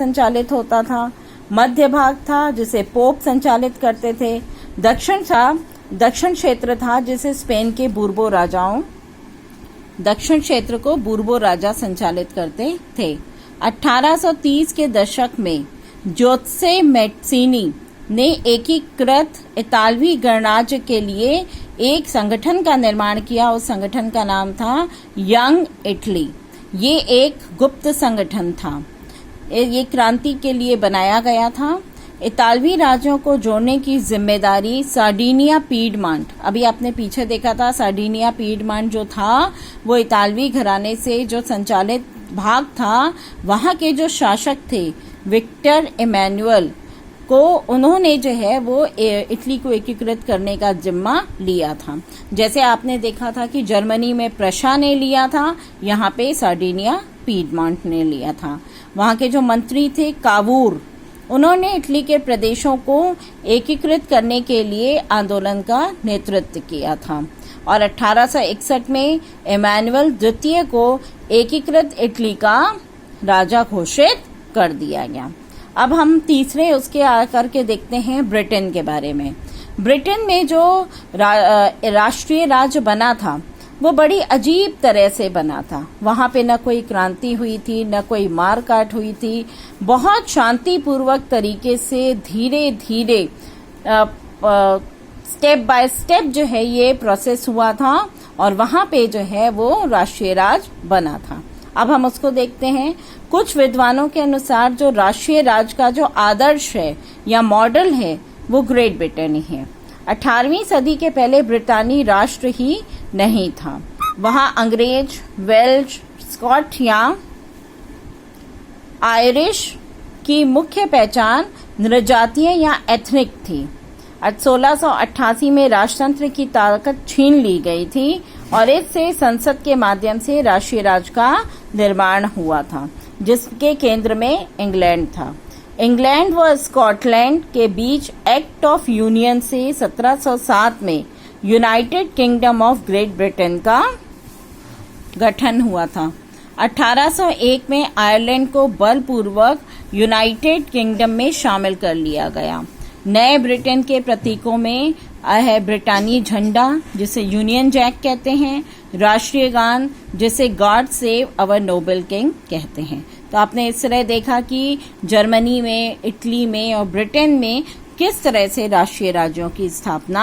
संचालित होता था। मध्य भाग था जिसे पोप संचालित करते थे। दक्षिण क्षेत्र था जिसे स्पेन के बूर्बो राजाओं दक्षिण क्षेत्र को बूर्बो राजा संचालित करते थे। 1830 के दशक में जोत्से मेट्सिनी ने एकीकृत इतालवी गणराज्य के लिए एक संगठन का निर्माण किया। उस संगठन का नाम था यंग इटली। ये एक गुप्त संगठन था। ये क्रांति के लिए बनाया गया था। इतालवी राज्यों को जोड़ने की जिम्मेदारी सार्डिनिया पीडमांट, अभी आपने पीछे देखा था, सार्डिनिया पीडमांट जो था वो इतालवी घराने से जो संचालित भाग था, वहां के जो शासक थे विक्टर इमैनुअल को, उन्होंने जो है वो इटली को एकीकृत करने का जिम्मा लिया था। जैसे आपने देखा था कि जर्मनी में प्रशा ने लिया था, यहाँ पे सार्डिनिया पीडमांट ने लिया था। वहां के जो मंत्री थे कावूर, उन्होंने इटली के प्रदेशों को एकीकृत करने के लिए आंदोलन का नेतृत्व किया था और 1861 में इमैनुअल द्वितीय को एकीकृत इटली का राजा घोषित कर दिया गया। अब हम तीसरे उसके आकर के देखते हैं ब्रिटेन के बारे में। ब्रिटेन में जो राष्ट्रीय राज्य बना था वो बड़ी अजीब तरह से बना था। वहां पे न कोई क्रांति हुई थी, न कोई मार काट हुई थी। बहुत शांतिपूर्वक तरीके से धीरे धीरे स्टेप बाय स्टेप जो है ये प्रोसेस हुआ था और वहां पे जो है वो राष्ट्रीय राज्य बना था। अब हम उसको देखते हैं। कुछ विद्वानों के अनुसार जो राष्ट्रीय राज्य का जो आदर्श है या मॉडल है वो ग्रेट ब्रिटेन ही है। 18वीं सदी के पहले ब्रिटानी राष्ट्र ही नहीं था। वहां अंग्रेज, वेल्श, स्कॉट या आयरिश की मुख्य पहचान नृजातीय या एथनिक थी। 1688 में राजतंत्र की ताकत छीन ली गई थी और इससे संसद के माध्यम से राष्ट्रीय राज्य का निर्माण हुआ था, जिसके केंद्र में इंग्लैंड था। इंग्लैंड व स्कॉटलैंड के बीच एक्ट ऑफ यूनियन से 1707 में United kingdom of great Britain का गठन हुआ था। 1801 में आयरलैंड को बलपूर्वक यूनाइटेड किंगडम में शामिल कर लिया गया। नए ब्रिटेन के प्रतीकों में है ब्रिटानी झंडा, जिसे यूनियन जैक कहते हैं, राष्ट्रीय गान जिसे God save our Nobel king कहते हैं। तो आपने इस तरह देखा कि जर्मनी में, इटली में और ब्रिटेन में किस तरह से राष्ट्रीय राज्यों की स्थापना